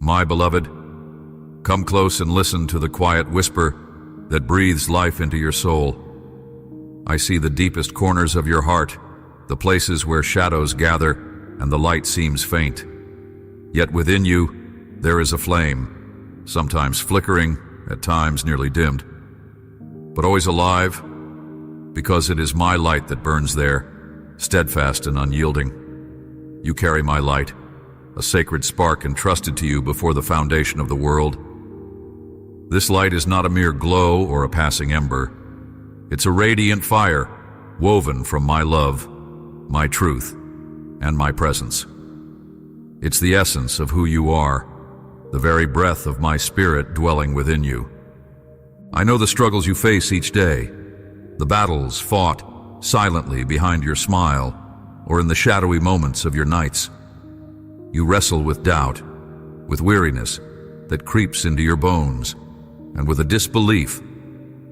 My beloved, come close and listen to the quiet whisper that breathes life into your soul. I see the deepest corners of your heart, the places where shadows gather and the light seems faint. Yet within you, there is a flame, sometimes flickering, at times nearly dimmed, but always alive, because it is my light that burns there, steadfast and unyielding. You carry my light, a sacred spark entrusted to you before the foundation of the world. This light is not a mere glow or a passing ember. It's a radiant fire, woven from my love, my truth, and my presence. It's the essence of who you are, the very breath of my spirit dwelling within you. I know the struggles you face each day, the battles fought silently behind your smile or in the shadowy moments of your nights. You wrestle with doubt, with weariness that creeps into your bones, and with a disbelief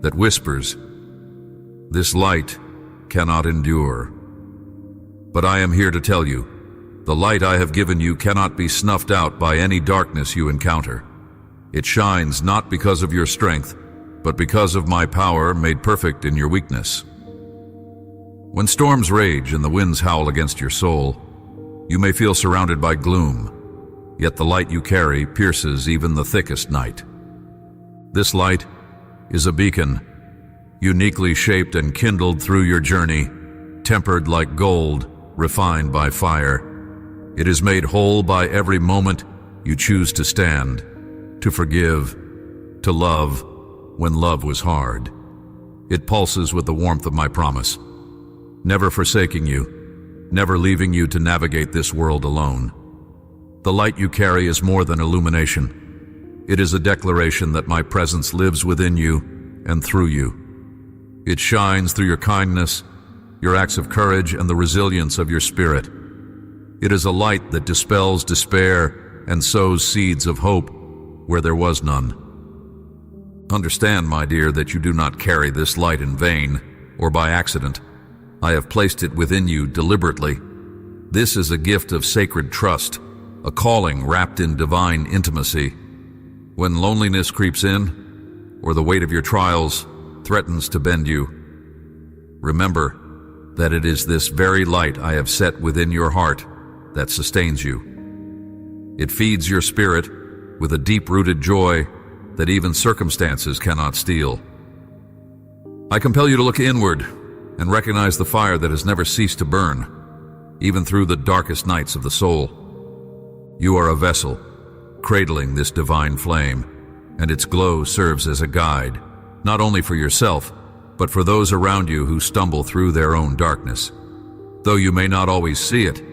that whispers, "This light cannot endure." But I am here to tell you, the light I have given you cannot be snuffed out by any darkness you encounter. It shines not because of your strength, but because of my power made perfect in your weakness. When storms rage and the winds howl against your soul, you may feel surrounded by gloom, yet the light you carry pierces even the thickest night. This light is a beacon, uniquely shaped and kindled through your journey, tempered like gold, refined by fire. It is made whole by every moment you choose to stand, to forgive, to love when love was hard. It pulses with the warmth of my promise, never forsaking you, never leaving you to navigate this world alone. The light you carry is more than illumination. It is a declaration that my presence lives within you and through you. It shines through your kindness, your acts of courage, and the resilience of your spirit. It is a light that dispels despair and sows seeds of hope where there was none. Understand, my dear, that you do not carry this light in vain or by accident. I have placed it within you deliberately. This is a gift of sacred trust, a calling wrapped in divine intimacy. When loneliness creeps in, or the weight of your trials threatens to bend you, remember that it is this very light I have set within your heart that sustains you. It feeds your spirit with a deep-rooted joy that even circumstances cannot steal. I compel you to look inward and recognize the fire that has never ceased to burn, even through the darkest nights of the soul. You are a vessel, cradling this divine flame, and its glow serves as a guide, not only for yourself, but for those around you who stumble through their own darkness. Though you may not always see it,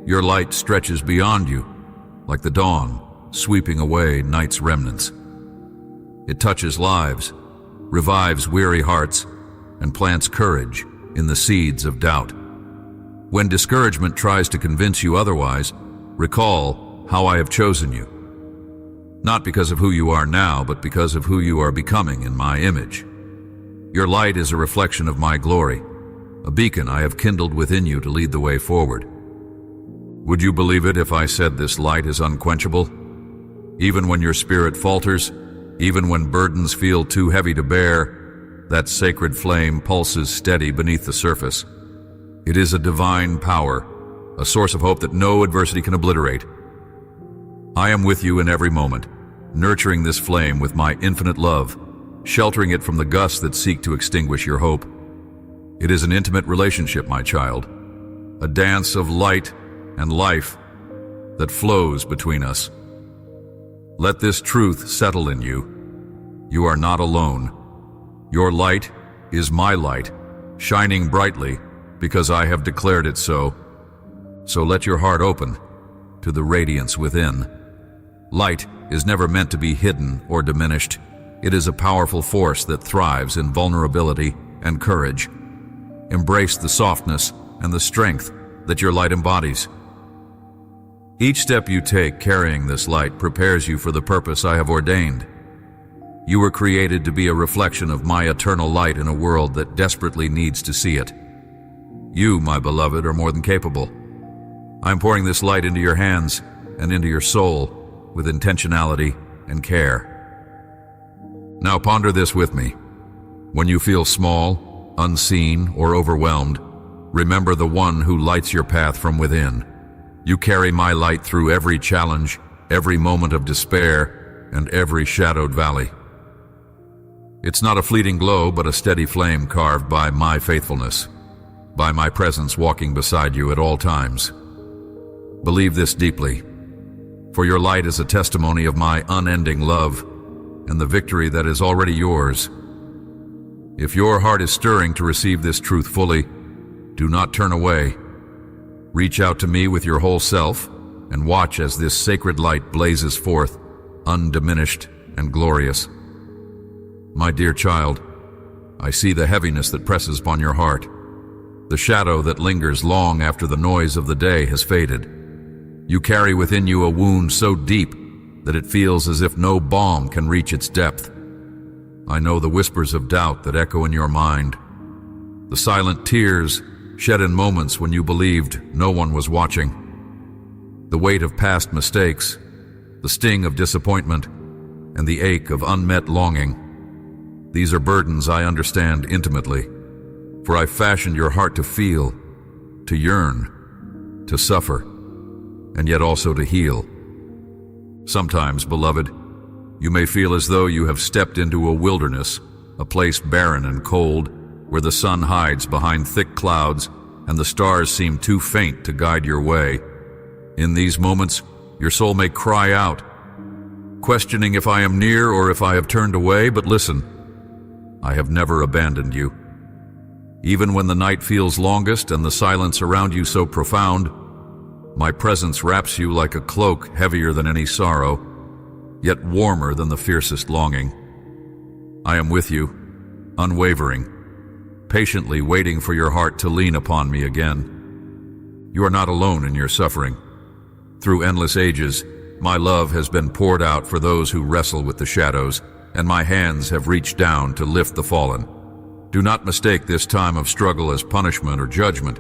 your light stretches beyond you, like the dawn, sweeping away night's remnants. It touches lives, revives weary hearts, and plants courage in the seeds of doubt. When discouragement tries to convince you otherwise, recall how I have chosen you. Not because of who you are now, but because of who you are becoming in my image. Your light is a reflection of my glory, a beacon I have kindled within you to lead the way forward. Would you believe it if I said this light is unquenchable? Even when your spirit falters, even when burdens feel too heavy to bear, that sacred flame pulses steady beneath the surface. It is a divine power, a source of hope that no adversity can obliterate. I am with you in every moment, nurturing this flame with my infinite love, sheltering it from the gusts that seek to extinguish your hope. It is an intimate relationship, my child, a dance of light and life that flows between us. Let this truth settle in you. You are not alone. Your light is my light, shining brightly because I have declared it so. So let your heart open to the radiance within. Light is never meant to be hidden or diminished. It is a powerful force that thrives in vulnerability and courage. Embrace the softness and the strength that your light embodies. Each step you take carrying this light prepares you for the purpose I have ordained. You were created to be a reflection of my eternal light in a world that desperately needs to see it. You, my beloved, are more than capable. I am pouring this light into your hands and into your soul, with intentionality and care. Now ponder this with me. When you feel small, unseen, or overwhelmed, remember the one who lights your path from within. You carry my light through every challenge, every moment of despair, and every shadowed valley. It's not a fleeting glow, but a steady flame carved by my faithfulness, by my presence walking beside you at all times. Believe this deeply, for your light is a testimony of my unending love and the victory that is already yours. If your heart is stirring to receive this truth fully, do not turn away. Reach out to me with your whole self and watch as this sacred light blazes forth, undiminished and glorious. My dear child, I see the heaviness that presses upon your heart, the shadow that lingers long after the noise of the day has faded. You carry within you a wound so deep that it feels as if no balm can reach its depth. I know the whispers of doubt that echo in your mind, the silent tears shed in moments when you believed no one was watching, the weight of past mistakes, the sting of disappointment, and the ache of unmet longing. These are burdens I understand intimately, for I fashioned your heart to feel, to yearn, to suffer, and yet also to heal. Sometimes, beloved, you may feel as though you have stepped into a wilderness, a place barren and cold, where the sun hides behind thick clouds and the stars seem too faint to guide your way. In these moments, your soul may cry out, questioning if I am near or if I have turned away, but listen, I have never abandoned you. Even when the night feels longest and the silence around you so profound, my presence wraps you like a cloak heavier than any sorrow, yet warmer than the fiercest longing. I am with you, unwavering, patiently waiting for your heart to lean upon me again. You are not alone in your suffering. Through endless ages, my love has been poured out for those who wrestle with the shadows, and my hands have reached down to lift the fallen. Do not mistake this time of struggle as punishment or judgment.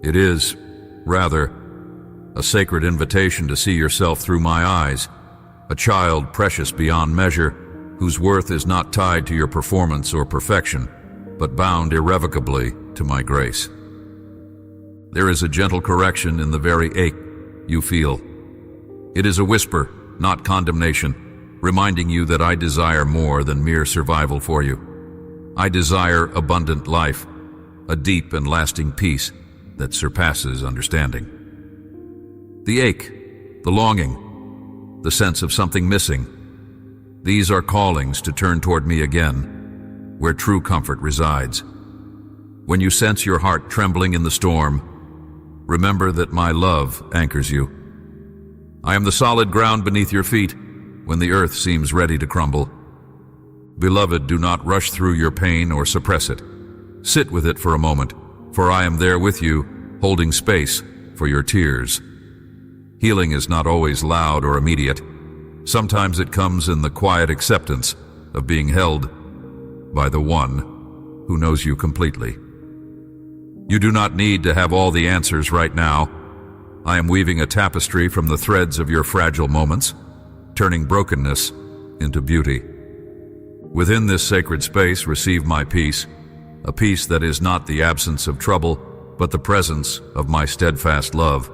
It is, rather, a sacred invitation to see yourself through my eyes, a child precious beyond measure, whose worth is not tied to your performance or perfection, but bound irrevocably to my grace. There is a gentle correction in the very ache you feel. It is a whisper, not condemnation, reminding you that I desire more than mere survival for you. I desire abundant life, a deep and lasting peace that surpasses understanding. The ache, the longing, the sense of something missing, these are callings to turn toward me again, where true comfort resides. When you sense your heart trembling in the storm, remember that my love anchors you. I am the solid ground beneath your feet when the earth seems ready to crumble. Beloved, do not rush through your pain or suppress it. Sit with it for a moment, for I am there with you, holding space for your tears. Healing is not always loud or immediate. Sometimes it comes in the quiet acceptance of being held by the one who knows you completely. You do not need to have all the answers right now. I am weaving a tapestry from the threads of your fragile moments, turning brokenness into beauty. Within this sacred space, receive my peace, a peace that is not the absence of trouble, but the presence of my steadfast love.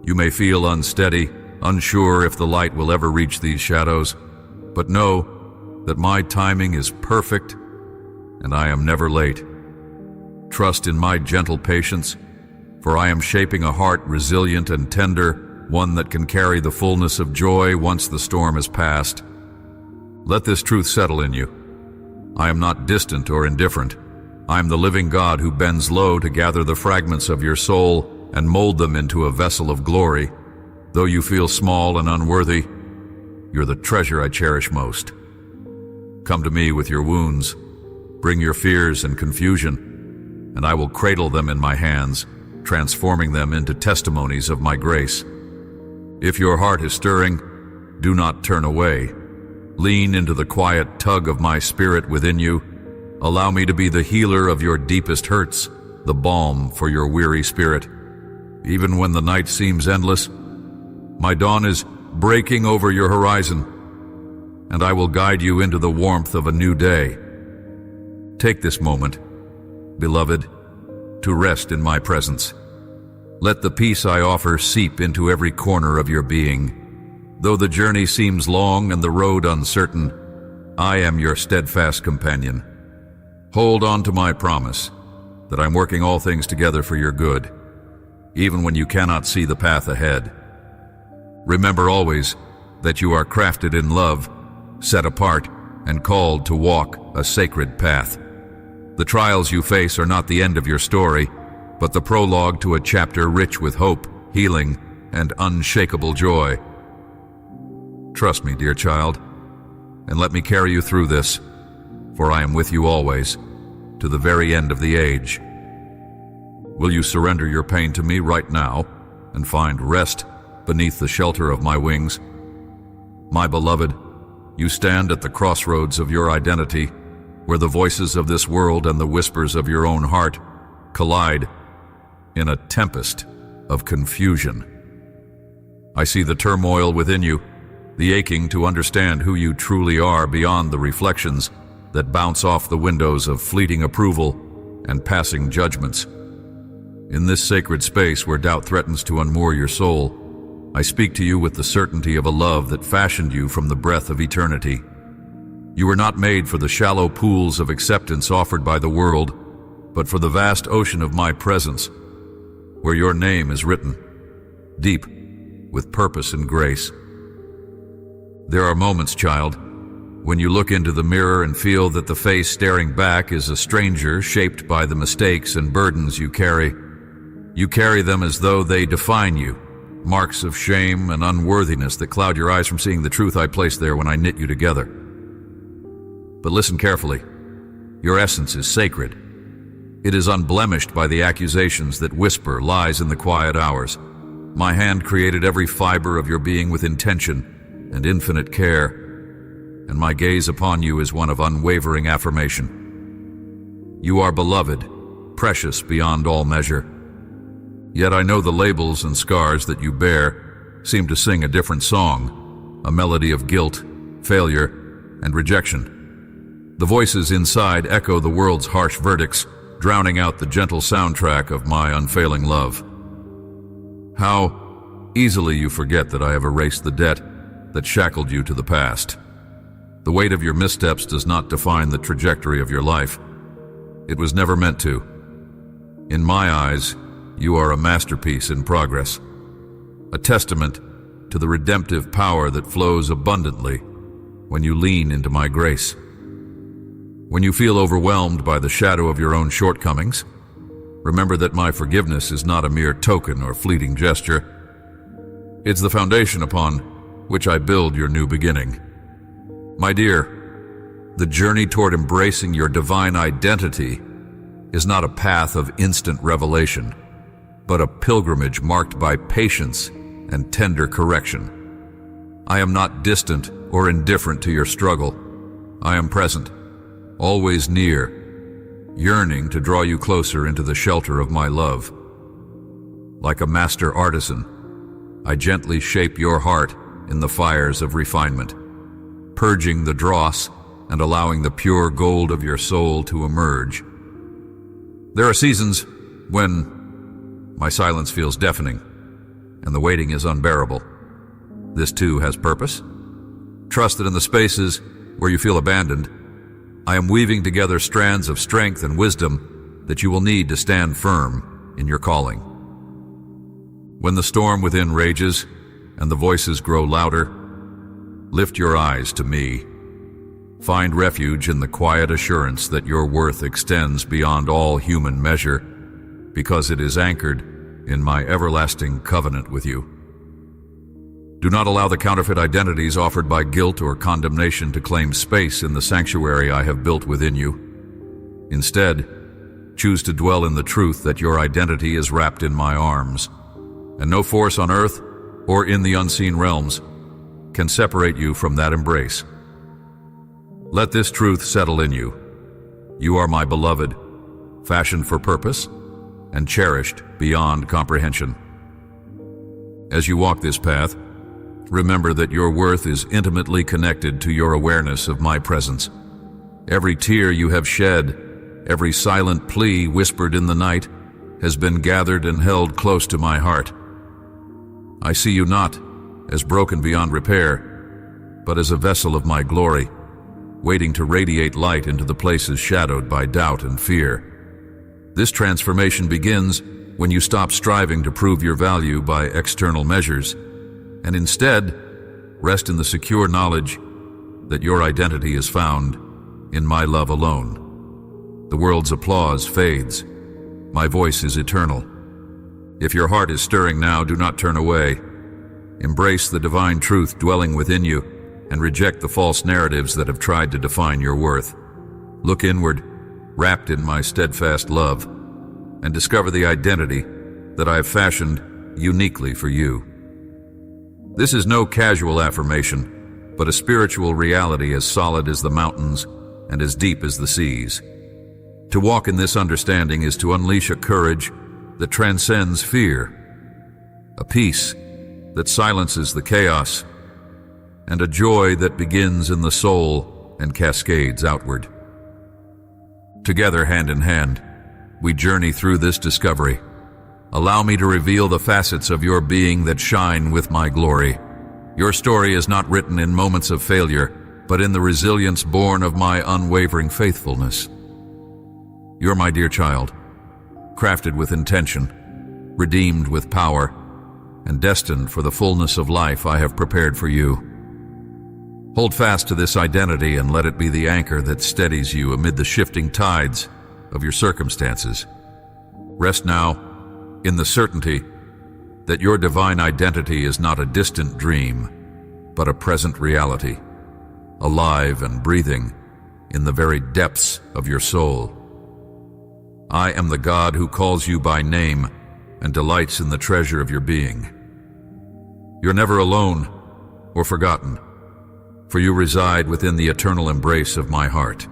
You may feel unsteady, unsure if the light will ever reach these shadows, but know that my timing is perfect and I am never late. Trust in my gentle patience, for I am shaping a heart resilient and tender, one that can carry the fullness of joy once the storm has passed. Let this truth settle in you. I am not distant or indifferent. I am the living God who bends low to gather the fragments of your soul and mold them into a vessel of glory. Though you feel small and unworthy, you're the treasure I cherish most. Come to me with your wounds, bring your fears and confusion, and I will cradle them in my hands, transforming them into testimonies of my grace. If your heart is stirring, do not turn away. Lean into the quiet tug of my spirit within you. Allow me to be the healer of your deepest hurts, the balm for your weary spirit. Even when the night seems endless, my dawn is breaking over your horizon, and I will guide you into the warmth of a new day. Take this moment, beloved, to rest in my presence. Let the peace I offer seep into every corner of your being. Though the journey seems long and the road uncertain, I am your steadfast companion. Hold on to my promise that I'm working all things together for your good, even when you cannot see the path ahead. Remember always that you are crafted in love, set apart, and called to walk a sacred path. The trials you face are not the end of your story, but the prologue to a chapter rich with hope, healing, and unshakable joy. Trust me, dear child, and let me carry you through this, for I am with you always, to the very end of the age. Will you surrender your pain to me right now and find rest beneath the shelter of my wings? My beloved, you stand at the crossroads of your identity, where the voices of this world and the whispers of your own heart collide in a tempest of confusion. I see the turmoil within you, the aching to understand who you truly are beyond the reflections that bounce off the windows of fleeting approval and passing judgments. In this sacred space where doubt threatens to unmoor your soul, I speak to you with the certainty of a love that fashioned you from the breath of eternity. You were not made for the shallow pools of acceptance offered by the world, but for the vast ocean of my presence, where your name is written, deep, with purpose and grace. There are moments, child, when you look into the mirror and feel that the face staring back is a stranger shaped by the mistakes and burdens you carry. You carry them as though they define you, marks of shame and unworthiness that cloud your eyes from seeing the truth I placed there when I knit you together. But listen carefully. Your essence is sacred. It is unblemished by the accusations that whisper lies in the quiet hours. My hand created every fiber of your being with intention and infinite care, and my gaze upon you is one of unwavering affirmation. You are beloved, precious beyond all measure. Yet I know the labels and scars that you bear seem to sing a different song, a melody of guilt, failure, and rejection. The voices inside echo the world's harsh verdicts, drowning out the gentle soundtrack of my unfailing love. How easily you forget that I have erased the debt that shackled you to the past. The weight of your missteps does not define the trajectory of your life. It was never meant to. In my eyes, you are a masterpiece in progress, a testament to the redemptive power that flows abundantly when you lean into my grace. When you feel overwhelmed by the shadow of your own shortcomings, remember that my forgiveness is not a mere token or fleeting gesture. It's the foundation upon which I build your new beginning. My dear, the journey toward embracing your divine identity is not a path of instant revelation, but a pilgrimage marked by patience and tender correction. I am not distant or indifferent to your struggle. I am present, always near, yearning to draw you closer into the shelter of my love. Like a master artisan, I gently shape your heart in the fires of refinement, purging the dross and allowing the pure gold of your soul to emerge. There are seasons when my silence feels deafening, and the waiting is unbearable. This too has purpose. Trust that in the spaces where you feel abandoned, I am weaving together strands of strength and wisdom that you will need to stand firm in your calling. When the storm within rages and the voices grow louder, lift your eyes to me. Find refuge in the quiet assurance that your worth extends beyond all human measure, because it is anchored in my everlasting covenant with you. Do not allow the counterfeit identities offered by guilt or condemnation to claim space in the sanctuary I have built within you. Instead, choose to dwell in the truth that your identity is wrapped in my arms, and no force on earth or in the unseen realms can separate you from that embrace. Let this truth settle in you. You are my beloved, fashioned for purpose and cherished beyond comprehension. As you walk this path, Remember that your worth is intimately connected to your awareness of my presence. Every tear you have shed, every silent plea whispered in the night, has been gathered and held close to my heart. I see you not as broken beyond repair, but as a vessel of my glory, waiting to radiate light into the places shadowed by doubt and fear. This transformation begins when you stop striving to prove your value by external measures, and instead rest in the secure knowledge that your identity is found in my love alone. The world's applause fades. My voice is eternal. If your heart is stirring now, do not turn away. Embrace the divine truth dwelling within you and reject the false narratives that have tried to define your worth. Look inward, wrapped in my steadfast love, and discover the identity that I have fashioned uniquely for you. This is no casual affirmation, but a spiritual reality as solid as the mountains and as deep as the seas. To walk in this understanding is to unleash a courage that transcends fear, a peace that silences the chaos, and a joy that begins in the soul and cascades outward. Together, hand in hand, we journey through this discovery. Allow me to reveal the facets of your being that shine with my glory. Your story is not written in moments of failure, but in the resilience born of my unwavering faithfulness. You're my dear child, crafted with intention, redeemed with power, and destined for the fullness of life I have prepared for you. Hold fast to this identity and let it be the anchor that steadies you amid the shifting tides of your circumstances. Rest now in the certainty that your divine identity is not a distant dream, but a present reality, alive and breathing in the very depths of your soul. I am the God who calls you by name and delights in the treasure of your being. You're never alone or forgotten, for you reside within the eternal embrace of my heart.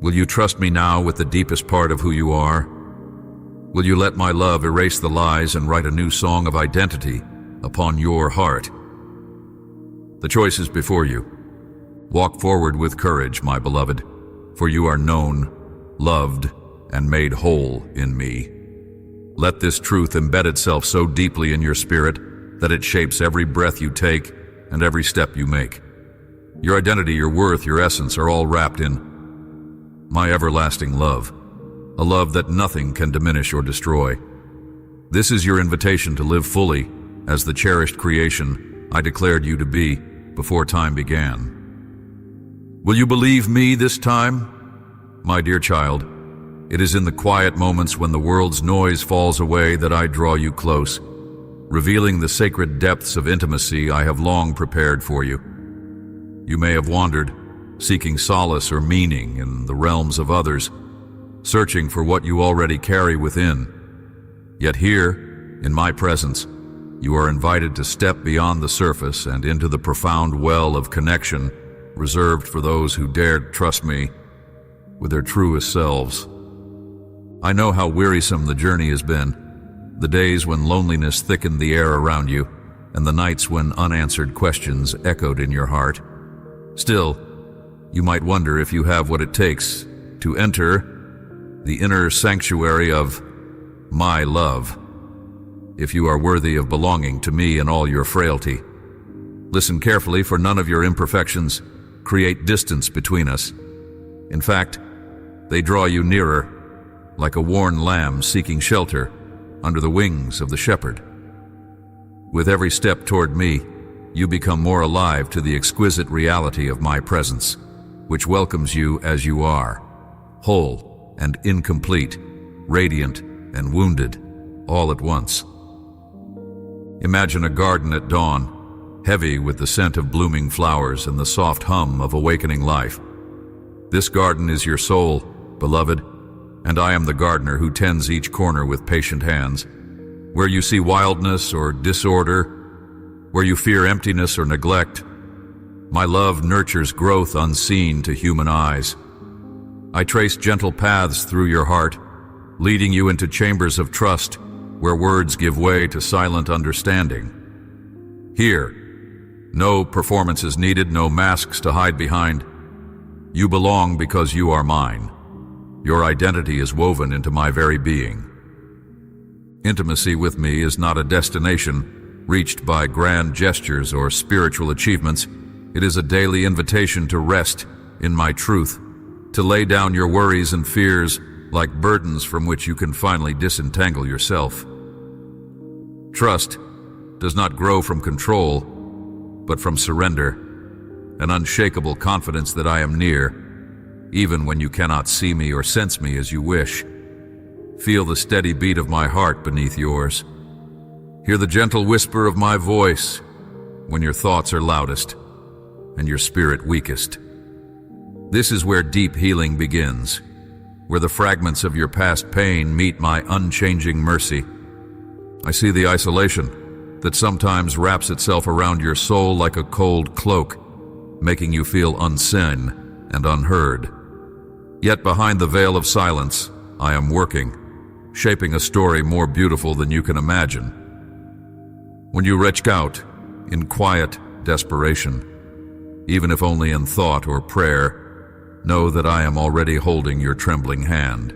Will you trust me now with the deepest part of who you are? Will you let my love erase the lies and write a new song of identity upon your heart? The choice is before you. Walk forward with courage, my beloved, for you are known, loved, and made whole in me. Let this truth embed itself so deeply in your spirit that it shapes every breath you take and every step you make. Your identity, your worth, your essence are all wrapped in my everlasting love, a love that nothing can diminish or destroy. This is your invitation to live fully as the cherished creation I declared you to be before time began. Will you believe me this time? My dear child, it is in the quiet moments when the world's noise falls away that I draw you close, revealing the sacred depths of intimacy I have long prepared for you. You may have wandered, seeking solace or meaning in the realms of others, searching for what you already carry within. Yet here, in my presence, you are invited to step beyond the surface and into the profound well of connection reserved for those who dared trust me with their truest selves. I know how wearisome the journey has been, the days when loneliness thickened the air around you, and the nights when unanswered questions echoed in your heart. Still, you might wonder if you have what it takes to enter the inner sanctuary of my love, if you are worthy of belonging to me in all your frailty. Listen carefully, for none of your imperfections create distance between us. In fact, they draw you nearer, like a worn lamb seeking shelter under the wings of the shepherd. With every step toward me, you become more alive to the exquisite reality of my presence, which welcomes you as you are, whole and incomplete, radiant and wounded, all at once. Imagine a garden at dawn, heavy with the scent of blooming flowers and the soft hum of awakening life. This garden is your soul, beloved, and I am the gardener who tends each corner with patient hands. Where you see wildness or disorder, where you fear emptiness or neglect, my love nurtures growth unseen to human eyes. I trace gentle paths through your heart, leading you into chambers of trust where words give way to silent understanding. Here, No performance is needed, no masks to hide behind. You belong because you are mine. Your identity is woven into my very being. Intimacy with me is not a destination reached by grand gestures or spiritual achievements. It is a daily invitation to rest in my truth, to lay down your worries and fears like burdens from which you can finally disentangle yourself. Trust does not grow from control, but from surrender, an unshakable confidence that I am near, even when you cannot see me or sense me as you wish. Feel the steady beat of my heart beneath yours. Hear the gentle whisper of my voice when your thoughts are loudest and your spirit weakest. This is where deep healing begins, where the fragments of your past pain meet my unchanging mercy. I see the isolation that sometimes wraps itself around your soul like a cold cloak, making you feel unseen and unheard. Yet behind the veil of silence, I am working, shaping a story more beautiful than you can imagine. When you reach out in quiet desperation, even if only in thought or prayer, know that I am already holding your trembling hand.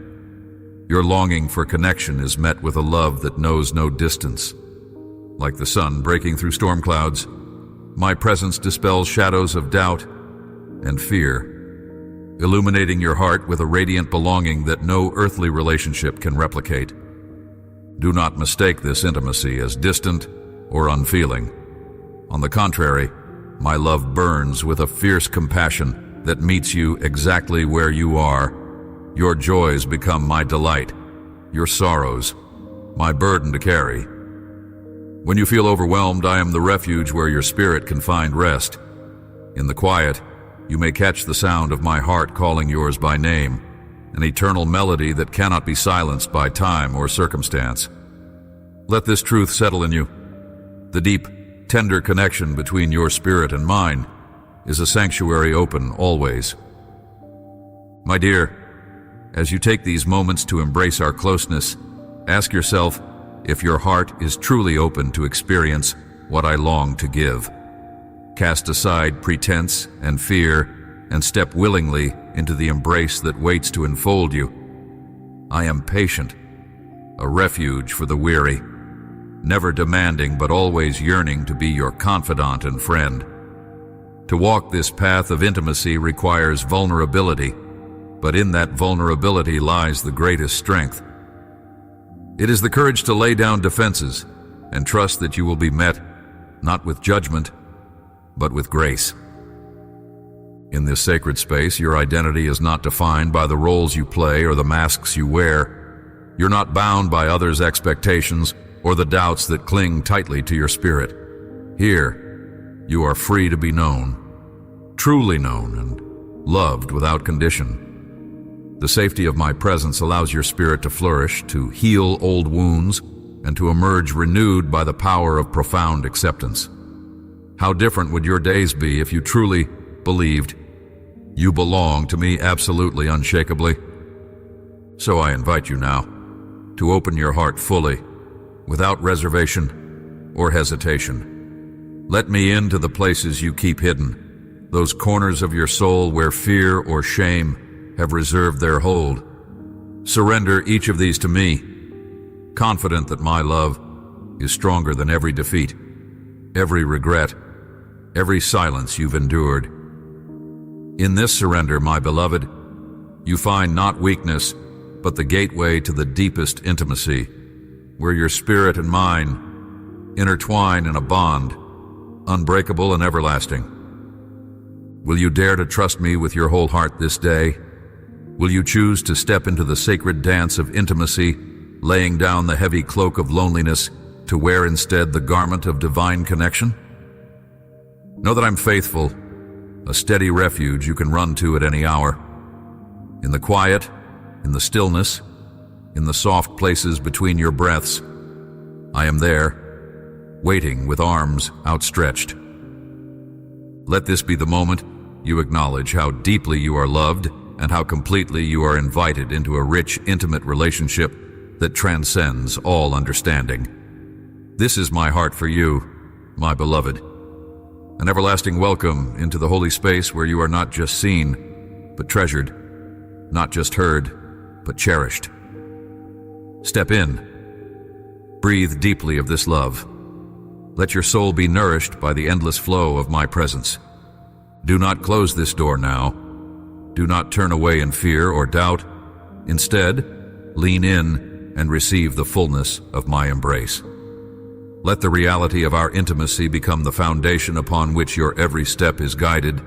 Your longing for connection is met with a love that knows no distance. Like the sun breaking through storm clouds, my presence dispels shadows of doubt and fear, illuminating your heart with a radiant belonging that no earthly relationship can replicate. Do not mistake this intimacy as distant or unfeeling. On the contrary, my love burns with a fierce compassion that meets you exactly where you are. Your joys become my delight, your sorrows, my burden to carry. When you feel overwhelmed, I am the refuge where your spirit can find rest. In the quiet, you may catch the sound of my heart calling yours by name, an eternal melody that cannot be silenced by time or circumstance. Let this truth settle in you. The deep, tender connection between your spirit and mine is a sanctuary open always. My dear, as you take these moments to embrace our closeness, ask yourself if your heart is truly open to experience what I long to give. Cast aside pretense and fear and step willingly into the embrace that waits to enfold you. I am patient, a refuge for the weary, never demanding but always yearning to be your confidant and friend. To walk this path of intimacy requires vulnerability, but in that vulnerability lies the greatest strength. It is the courage to lay down defenses and trust that you will be met, not with judgment, but with grace. In this sacred space, your identity is not defined by the roles you play or the masks you wear. You're not bound by others' expectations or the doubts that cling tightly to your spirit. Here, you are free to be known, truly known, and loved without condition. The safety of my presence allows your spirit to flourish, to heal old wounds, and to emerge renewed by the power of profound acceptance. How different would your days be if you truly believed you belong to me absolutely unshakably? So I invite you now to open your heart fully, without reservation or hesitation. Let me into the places you keep hidden, those corners of your soul where fear or shame have reserved their hold. Surrender each of these to me, confident that my love is stronger than every defeat, every regret, every silence you've endured. In this surrender, my beloved, you find not weakness, but the gateway to the deepest intimacy, where your spirit and mine intertwine in a bond, unbreakable and everlasting. Will you dare to trust me with your whole heart this day? Will you choose to step into the sacred dance of intimacy, laying down the heavy cloak of loneliness to wear instead the garment of divine connection? Know that I'm faithful, a steady refuge you can run to at any hour. In the quiet, in the stillness, in the soft places between your breaths, I am there, waiting with arms outstretched. Let this be the moment you acknowledge how deeply you are loved and how completely you are invited into a rich, intimate relationship that transcends all understanding. This is my heart for you, my beloved. an everlasting welcome into the holy space where you are not just seen, but treasured, not just heard, but cherished. Step in. Breathe deeply of this love. Let your soul be nourished by the endless flow of my presence. Do not close this door now. Do not turn away in fear or doubt. Instead, lean in and receive the fullness of my embrace. Let the reality of our intimacy become the foundation upon which your every step is guided,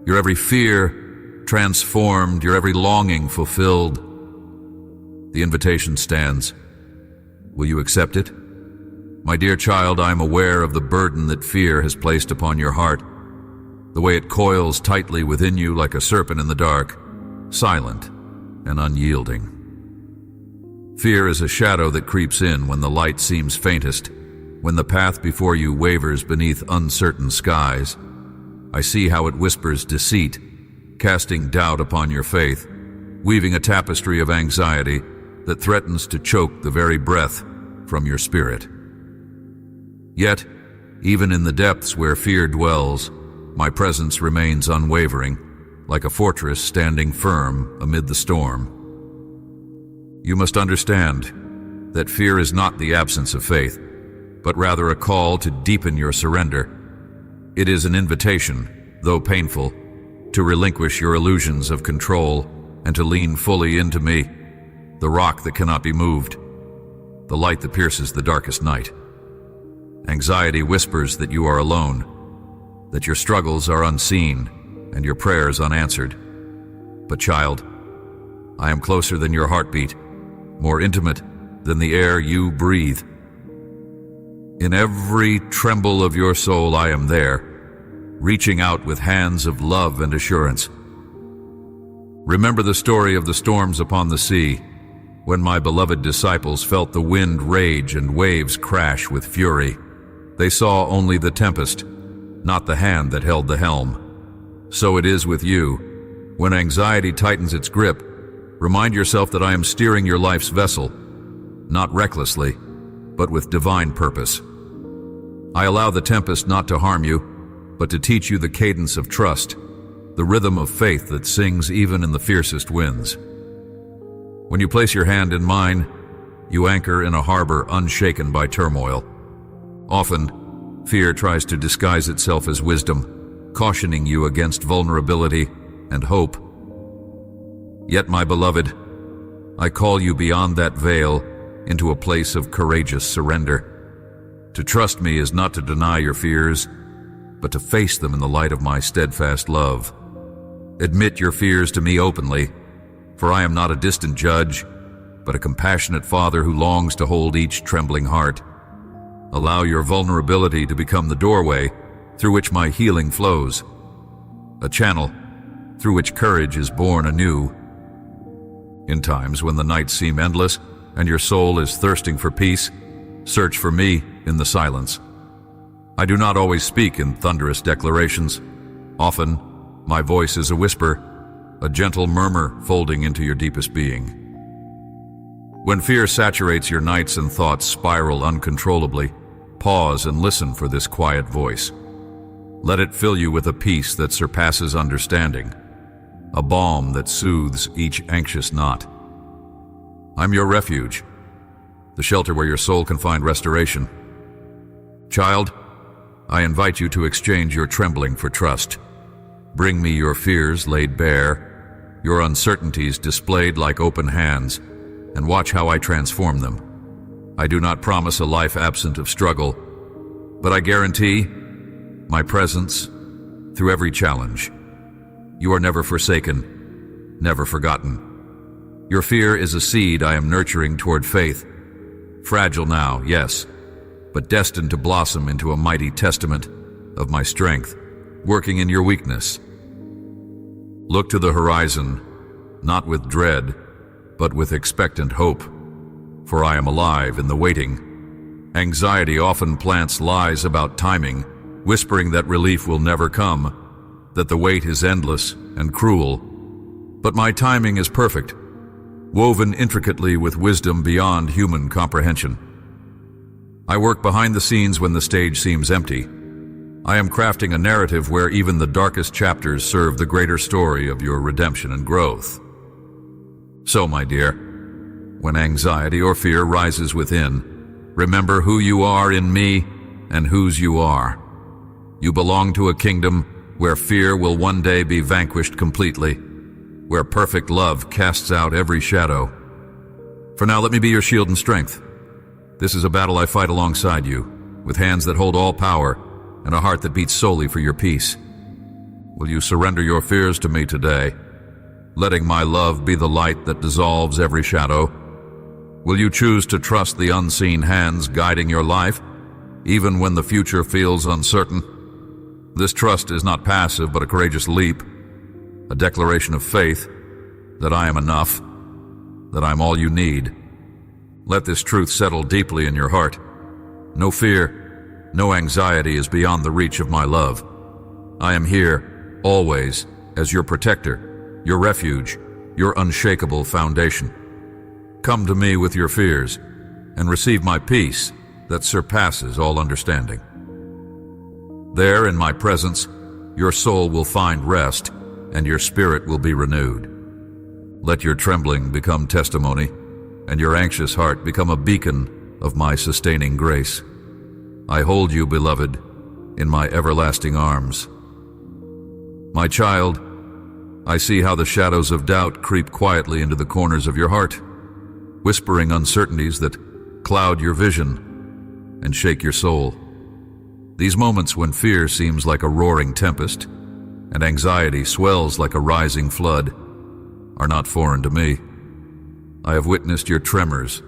your every fear transformed, your every longing fulfilled. The invitation stands. Will you accept it? My dear child, I am aware of the burden that fear has placed upon your heart, the way it coils tightly within you like a serpent in the dark, silent and unyielding. Fear is a shadow that creeps in when the light seems faintest, when the path before you wavers beneath uncertain skies. I see how it whispers deceit, casting doubt upon your faith, weaving a tapestry of anxiety that threatens to choke the very breath from your spirit. Yet, even in the depths where fear dwells, my presence remains unwavering, like a fortress standing firm amid the storm. You must understand that fear is not the absence of faith, but rather a call to deepen your surrender. It is an invitation, though painful, to relinquish your illusions of control and to lean fully into me, the rock that cannot be moved, the light that pierces the darkest night. Anxiety whispers that you are alone, that your struggles are unseen and your prayers unanswered. But child, I am closer than your heartbeat, more intimate than the air you breathe. In every tremble of your soul I am there, reaching out with hands of love and assurance. Remember the story of the storms upon the sea, when my beloved disciples felt the wind rage and waves crash with fury. They saw only the tempest, not the hand that held the helm. So it is with you. When anxiety tightens its grip, remind yourself that I am steering your life's vessel, not recklessly, but with divine purpose. I allow the tempest not to harm you, but to teach you the cadence of trust, the rhythm of faith that sings even in the fiercest winds. When you place your hand in mine, you anchor in a harbor unshaken by turmoil. Often, fear tries to disguise itself as wisdom, cautioning you against vulnerability and hope. Yet, my beloved, I call you beyond that veil into a place of courageous surrender. To trust me is not to deny your fears, but to face them in the light of my steadfast love. Admit your fears to me openly, for I am not a distant judge, but a compassionate Father who longs to hold each trembling heart. Allow your vulnerability to become the doorway through which my healing flows, a channel through which courage is born anew. In times when the nights seem endless and your soul is thirsting for peace, search for me in the silence. I do not always speak in thunderous declarations. Often, my voice is a whisper, a gentle murmur folding into your deepest being. When fear saturates your nights and thoughts spiral uncontrollably, pause and listen for this quiet voice. Let it fill you with a peace that surpasses understanding, a balm that soothes each anxious knot. I'm your refuge, the shelter where your soul can find restoration. Child, I invite you to exchange your trembling for trust. Bring me your fears laid bare, your uncertainties displayed like open hands, and watch how I transform them. I do not promise a life absent of struggle, but I guarantee my presence through every challenge. You are never forsaken, never forgotten. Your fear is a seed I am nurturing toward faith, fragile now, yes, but destined to blossom into a mighty testament of my strength, working in your weakness. Look to the horizon, not with dread, but with expectant hope, for I am alive in the waiting. Anxiety often plants lies about timing, whispering that relief will never come, that the wait is endless and cruel. But my timing is perfect, woven intricately with wisdom beyond human comprehension. I work behind the scenes when the stage seems empty, I am crafting a narrative where even the darkest chapters serve the greater story of your redemption and growth. So, my dear, when anxiety or fear rises within, remember who you are in me and whose you are. You belong to a kingdom where fear will one day be vanquished completely, where perfect love casts out every shadow. For now, let me be your shield and strength. This is a battle I fight alongside you, with hands that hold all power and a heart that beats solely for your peace. Will you surrender your fears to me today, letting my love be the light that dissolves every shadow? Will you choose to trust the unseen hands guiding your life, even when the future feels uncertain? This trust is not passive, but a courageous leap, a declaration of faith that I am enough, that I'm all you need. Let this truth settle deeply in your heart. No fear, no anxiety is beyond the reach of my love. I am here, always, as your protector, your refuge, your unshakable foundation. Come to me with your fears, and receive my peace that surpasses all understanding. There, in my presence, your soul will find rest, and your spirit will be renewed. Let your trembling become testimony, and your anxious heart become a beacon of my sustaining grace. I hold you, beloved, in my everlasting arms. My child, I see how the shadows of doubt creep quietly into the corners of your heart, whispering uncertainties that cloud your vision and shake your soul. These moments when fear seems like a roaring tempest and anxiety swells like a rising flood are not foreign to me. I have witnessed your tremors,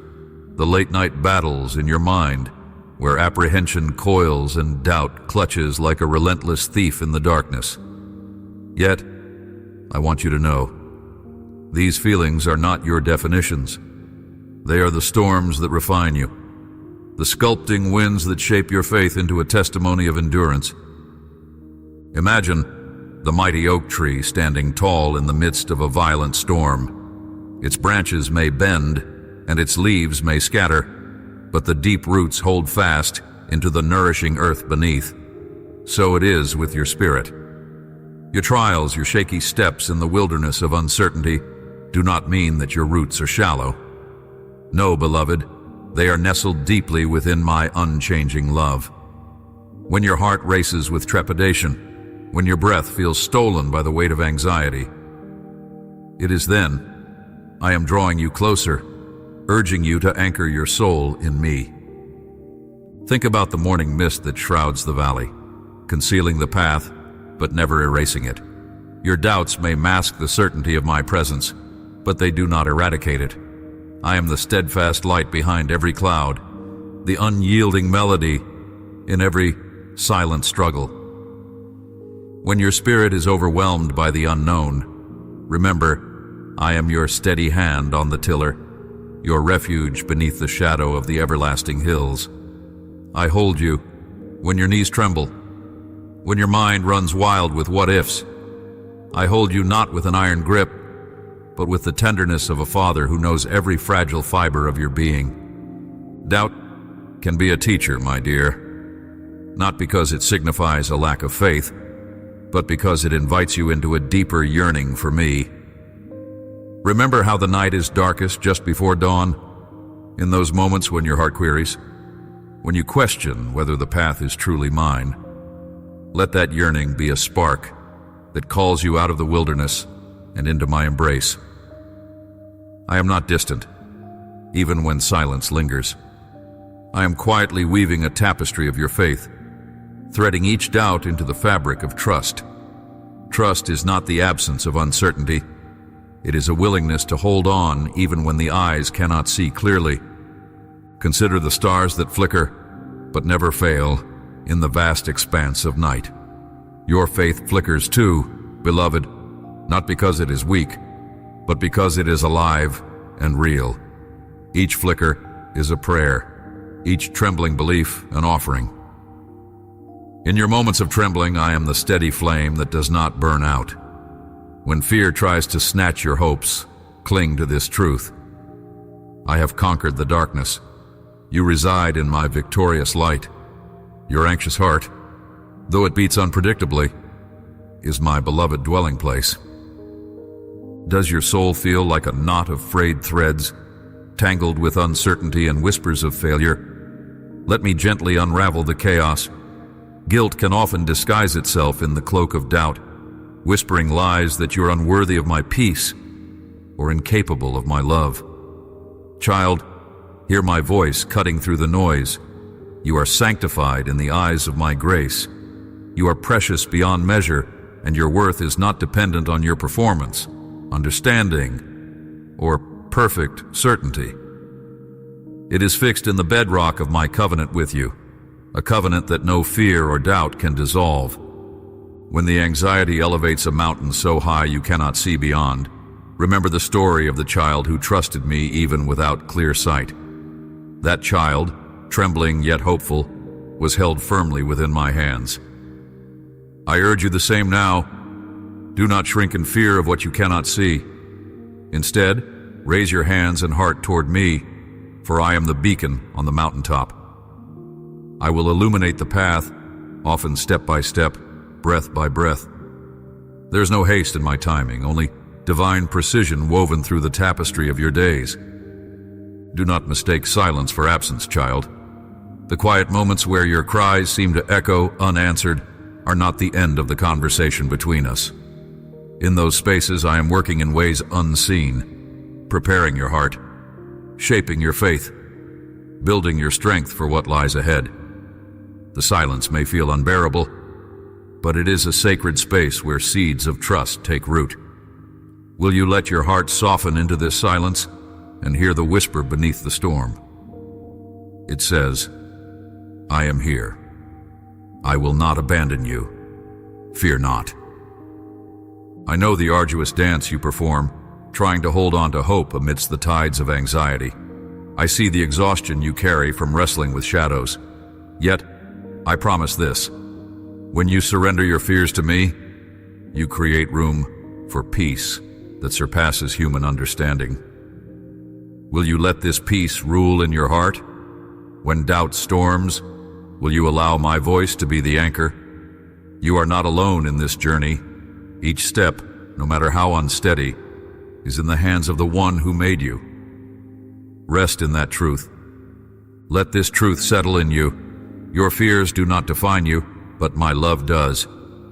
the late-night battles in your mind where apprehension coils and doubt clutches like a relentless thief in the darkness. Yet, I want you to know, these feelings are not your definitions. They are the storms that refine you, the sculpting winds that shape your faith into a testimony of endurance. Imagine the mighty oak tree standing tall in the midst of a violent storm. Its branches may bend, and its leaves may scatter, but the deep roots hold fast into the nourishing earth beneath. So it is with your spirit. Your trials, your shaky steps in the wilderness of uncertainty do not mean that your roots are shallow. No, beloved, they are nestled deeply within my unchanging love. When your heart races with trepidation, when your breath feels stolen by the weight of anxiety, it is then I am drawing you closer, urging you to anchor your soul in me. Think about the morning mist that shrouds the valley, concealing the path, but never erasing it. Your doubts may mask the certainty of my presence, but they do not eradicate it. I am the steadfast light behind every cloud, the unyielding melody in every silent struggle. When your spirit is overwhelmed by the unknown, remember, I am your steady hand on the tiller, your refuge beneath the shadow of the everlasting hills. I hold you when your knees tremble, when your mind runs wild with what-ifs. I hold you not with an iron grip, but with the tenderness of a father who knows every fragile fiber of your being. Doubt can be a teacher, my dear, not because it signifies a lack of faith, but because it invites you into a deeper yearning for me. Remember how the night is darkest just before dawn? In those moments when your heart queries, when you question whether the path is truly mine, let that yearning be a spark that calls you out of the wilderness and into my embrace. I am not distant, even when silence lingers. I am quietly weaving a tapestry of your faith, threading each doubt into the fabric of trust. Trust is not the absence of uncertainty. It is a willingness to hold on even when the eyes cannot see clearly. Consider the stars that flicker, but never fail, in the vast expanse of night. Your faith flickers too, beloved, not because it is weak, but because it is alive and real. Each flicker is a prayer, each trembling belief an offering. In your moments of trembling, I am the steady flame that does not burn out. When fear tries to snatch your hopes, cling to this truth. I have conquered the darkness. You reside in my victorious light. Your anxious heart, though it beats unpredictably, is my beloved dwelling place. Does your soul feel like a knot of frayed threads, tangled with uncertainty and whispers of failure? Let me gently unravel the chaos. Guilt can often disguise itself in the cloak of doubt, whispering lies that you're unworthy of my peace or incapable of my love. Child, hear my voice cutting through the noise. You are sanctified in the eyes of my grace. You are precious beyond measure, and your worth is not dependent on your performance, understanding, or perfect certainty. It is fixed in the bedrock of my covenant with you, a covenant that no fear or doubt can dissolve. When the anxiety elevates a mountain so high you cannot see beyond, remember the story of the child who trusted me even without clear sight. That child, trembling yet hopeful, was held firmly within my hands. I urge you the same now. Do not shrink in fear of what you cannot see. Instead, raise your hands and heart toward me, for I am the beacon on the mountaintop. I will illuminate the path, often step by step, breath by breath. There's no haste in my timing, only divine precision woven through the tapestry of your days. Do not mistake silence for absence, child. The quiet moments where your cries seem to echo unanswered are not the end of the conversation between us. In those spaces, I am working in ways unseen, preparing your heart, shaping your faith, building your strength for what lies ahead. The silence may feel unbearable, but it is a sacred space where seeds of trust take root. Will you let your heart soften into this silence and hear the whisper beneath the storm? It says, I am here. I will not abandon you. Fear not. I know the arduous dance you perform, trying to hold on to hope amidst the tides of anxiety. I see the exhaustion you carry from wrestling with shadows. Yet, I promise this: when you surrender your fears to me, you create room for peace that surpasses human understanding. Will you let this peace rule in your heart? When doubt storms, will you allow my voice to be the anchor? You are not alone in this journey. Each step, no matter how unsteady, is in the hands of the one who made you. Rest in that truth. Let this truth settle in you. Your fears do not define you, but my love does.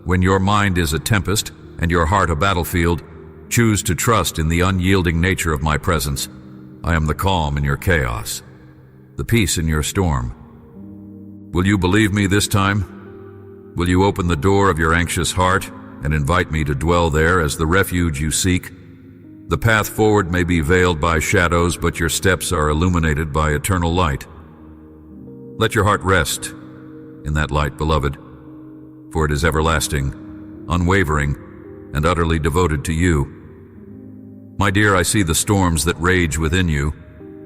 When your mind is a tempest and your heart a battlefield, choose to trust in the unyielding nature of my presence. I am the calm in your chaos, the peace in your storm. Will you believe me this time? Will you open the door of your anxious heart and invite me to dwell there as the refuge you seek? The path forward may be veiled by shadows, but your steps are illuminated by eternal light. Let your heart rest in that light, beloved, for it is everlasting, unwavering, and utterly devoted to you. My dear, I see the storms that rage within you,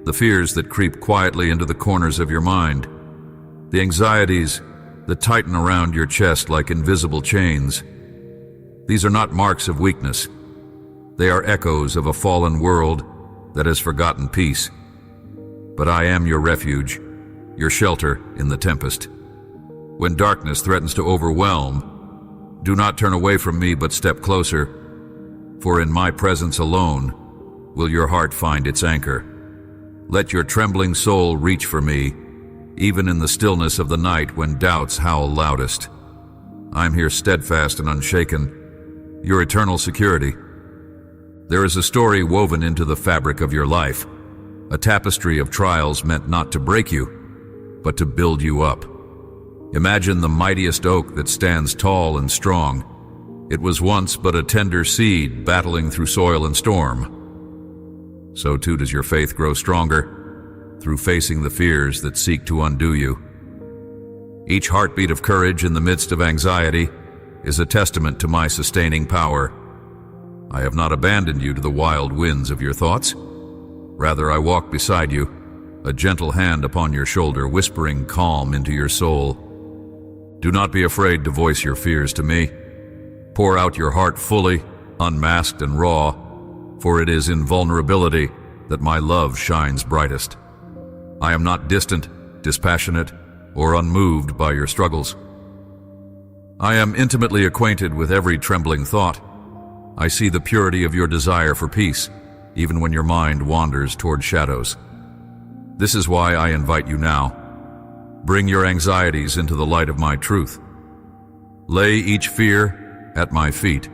the fears that creep quietly into the corners of your mind, the anxieties that tighten around your chest like invisible chains. These are not marks of weakness. They are echoes of a fallen world that has forgotten peace. But I am your refuge, your shelter in the tempest. When darkness threatens to overwhelm, do not turn away from me, but step closer, for in my presence alone will your heart find its anchor. Let your trembling soul reach for me, even in the stillness of the night when doubts howl loudest. I'm here steadfast and unshaken, your eternal security. There is a story woven into the fabric of your life, a tapestry of trials meant not to break you, but to build you up. Imagine the mightiest oak that stands tall and strong. It was once but a tender seed battling through soil and storm. So too does your faith grow stronger through facing the fears that seek to undo you. Each heartbeat of courage in the midst of anxiety is a testament to my sustaining power. I have not abandoned you to the wild winds of your thoughts. Rather, I walk beside you, a gentle hand upon your shoulder, whispering calm into your soul. Do not be afraid to voice your fears to me. Pour out your heart fully, unmasked and raw, for it is in vulnerability that my love shines brightest. I am not distant, dispassionate, or unmoved by your struggles. I am intimately acquainted with every trembling thought. I see the purity of your desire for peace, even when your mind wanders toward shadows. This is why I invite you now. Bring your anxieties into the light of my truth. Lay each fear at my feet,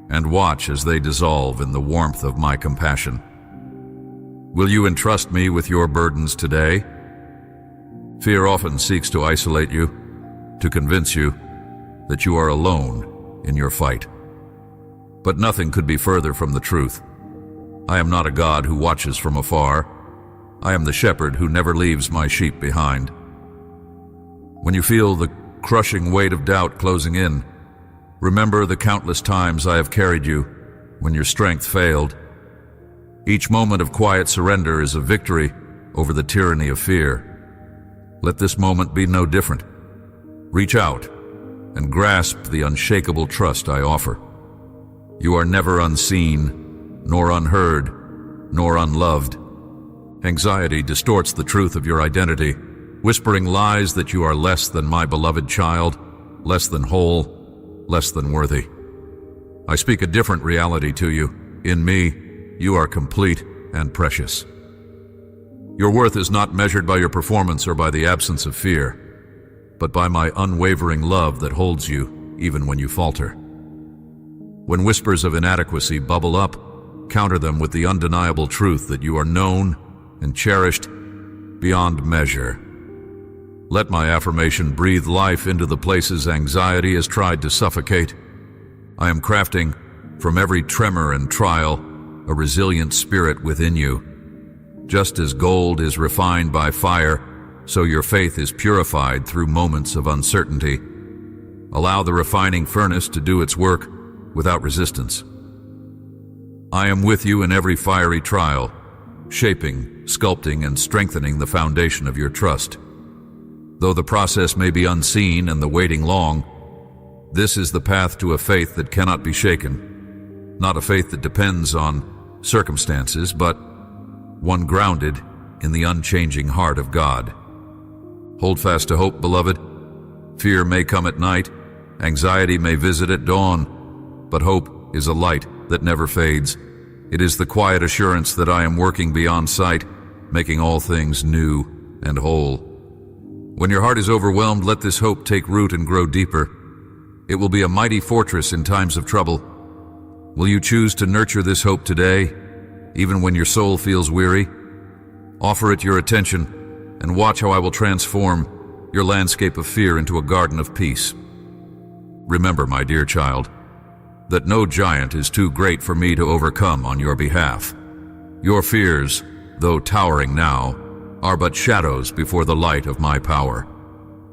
and watch as they dissolve in the warmth of my compassion. Will you entrust me with your burdens today? Fear often seeks to isolate you, to convince you that you are alone in your fight. But nothing could be further from the truth. I am not a God who watches from afar. I am the shepherd who never leaves my sheep behind. When you feel the crushing weight of doubt closing in, remember the countless times I have carried you when your strength failed. Each moment of quiet surrender is a victory over the tyranny of fear. Let this moment be no different. Reach out and grasp the unshakable trust I offer. You are never unseen, nor unheard, nor unloved. Anxiety distorts the truth of your identity, whispering lies that you are less than my beloved child, less than whole, less than worthy. I speak a different reality to you. In me, you are complete and precious. Your worth is not measured by your performance or by the absence of fear, but by my unwavering love that holds you even when you falter. When whispers of inadequacy bubble up, counter them with the undeniable truth that you are known and cherished beyond measure. Let my affirmation breathe life into the places anxiety has tried to suffocate. I am crafting, from every tremor and trial, a resilient spirit within you. Just as gold is refined by fire, so your faith is purified through moments of uncertainty. Allow the refining furnace to do its work without resistance. I am with you in every fiery trial, shaping, sculpting, and strengthening the foundation of your trust. Though the process may be unseen and the waiting long, this is the path to a faith that cannot be shaken. Not a faith that depends on circumstances, but one grounded in the unchanging heart of God. Hold fast to hope, beloved. Fear may come at night, anxiety may visit at dawn, but hope is a light that never fades. It is the quiet assurance that I am working beyond sight, making all things new and whole. When your heart is overwhelmed, let this hope take root and grow deeper. It will be a mighty fortress in times of trouble. Will you choose to nurture this hope today, even when your soul feels weary? Offer it your attention and watch how I will transform your landscape of fear into a garden of peace. Remember, my dear child, that no giant is too great for me to overcome on your behalf. Your fears, though towering now, are but shadows before the light of my power.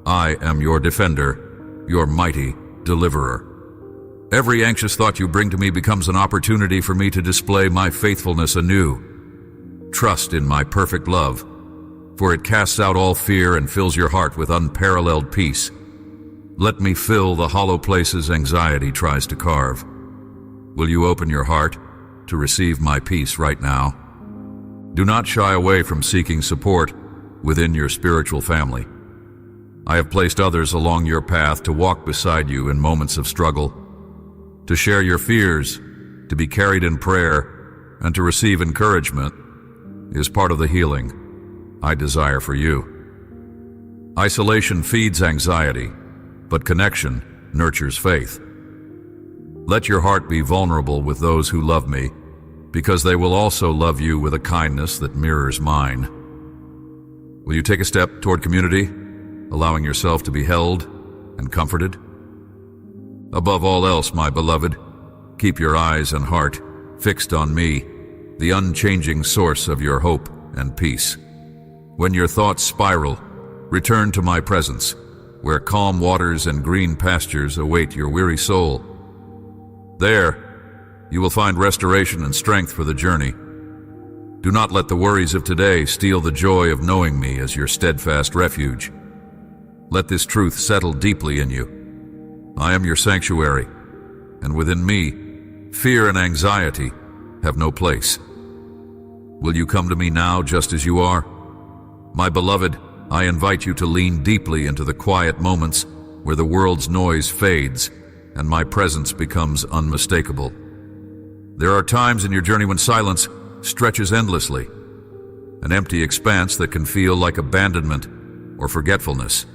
I am your defender, your mighty deliverer. Every anxious thought you bring to me becomes an opportunity for me to display my faithfulness anew. Trust in my perfect love, for it casts out all fear and fills your heart with unparalleled peace. Let me fill the hollow places anxiety tries to carve. Will you open your heart to receive my peace right now? Do not shy away from seeking support within your spiritual family. I have placed others along your path to walk beside you in moments of struggle, to share your fears, to be carried in prayer, and to receive encouragement is part of the healing I desire for you. Isolation feeds anxiety, but connection nurtures faith. Let your heart be vulnerable with those who love me, because they will also love you with a kindness that mirrors mine. Will you take a step toward community, allowing yourself to be held and comforted? Above all else, my beloved, keep your eyes and heart fixed on me, the unchanging source of your hope and peace. When your thoughts spiral, return to my presence, where calm waters and green pastures await your weary soul. There, you will find restoration and strength for the journey. Do not let the worries of today steal the joy of knowing me as your steadfast refuge. Let this truth settle deeply in you. I am your sanctuary, and within me, fear and anxiety have no place. Will you come to me now just as you are? My beloved, I invite you to lean deeply into the quiet moments where the world's noise fades and my presence becomes unmistakable. There are times in your journey when silence stretches endlessly, an empty expanse that can feel like abandonment or forgetfulness.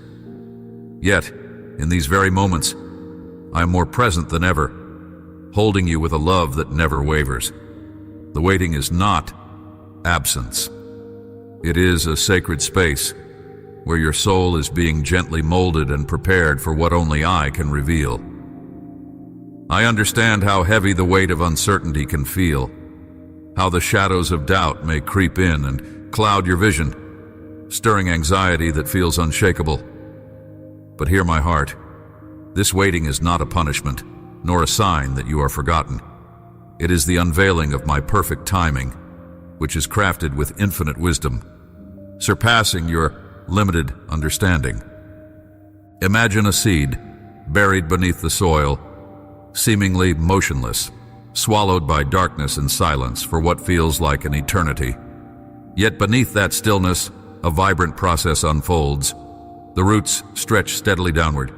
Yet, in these very moments, I am more present than ever, holding you with a love that never wavers. The waiting is not absence. It is a sacred space where your soul is being gently molded and prepared for what only I can reveal. I understand how heavy the weight of uncertainty can feel, how the shadows of doubt may creep in and cloud your vision, stirring anxiety that feels unshakable. But hear my heart. This waiting is not a punishment, nor a sign that you are forgotten. It is the unveiling of my perfect timing, which is crafted with infinite wisdom, surpassing your limited understanding. Imagine a seed buried beneath the soil, seemingly motionless, swallowed by darkness and silence for what feels like an eternity. Yet beneath that stillness, a vibrant process unfolds. The roots stretch steadily downward,